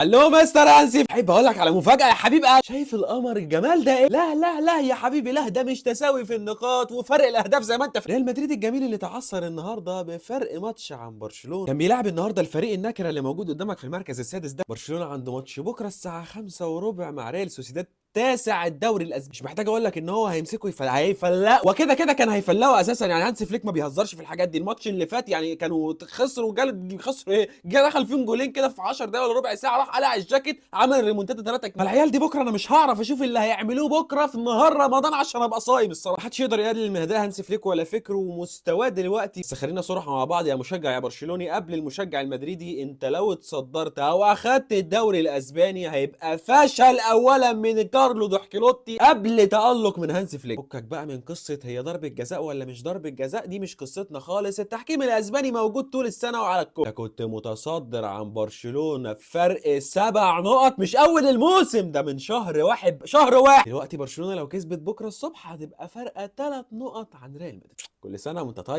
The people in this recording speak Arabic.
الو مستر انسي، احب اقول لك على مفاجاه يا حبيب قلبي. شايف القمر الجمال ده ايه؟ لا لا لا يا حبيبي، لا ده مش تساوي في النقاط وفرق الاهداف زي ما انت ريال مدريد الجميل اللي تعثر النهارده بفرق ماتش عن برشلونه. كان بيلعب النهارده الفريق النكره اللي موجود قدامك في المركز السادس ده. برشلونه عنده ماتش بكره الساعه 5 وربع مع ريال سوسيداد تاسع الدوري الاسباني. مش محتاج اقول لك ان هو هيمسكه هيفلقه، وكده كده كان هيفلقه اساسا. يعني هانس فليك ما بيهزرش في الحاجات دي. الماتش اللي فات يعني كانوا خسروا، خسروا ايه، جه دخل فيهم جولين كده في 10 دقايق ولا ربع ساعه، راح قلع الجاكيت عمل ريمونتادا 3. فالعيال دي بكره انا مش هعرف اشوف اللي هيعملوه بكره في نهار رمضان عشان ابقى صايم الصراحه. محدش يقدر يقلل من اداء هانس فليك ولا فكره ومستواه دلوقتي. بس خلينا صراحه مع بعض يا مشجع يا برشلوني قبل المشجع المدريدي، انت لو اتصدرت او اخدت الدوري الاسباني هيبقى فشل اولا من كارلو ضحكلوتي قبل تألق من هانس فليك. فكك بقى من قصه هي ضربه جزاء ولا مش ضربه جزاء، دي مش قصتنا خالص. التحكيم الاسباني موجود طول السنه وعلى الكل. انت كنت متصدر عن برشلونه بفرق 7 نقط، مش اول الموسم ده، من شهر واحد. دلوقتي برشلونه لو كسبت بكره الصبح هتبقى فرقه 3 نقط عن ريال مدريد. كل سنه وانت طيب.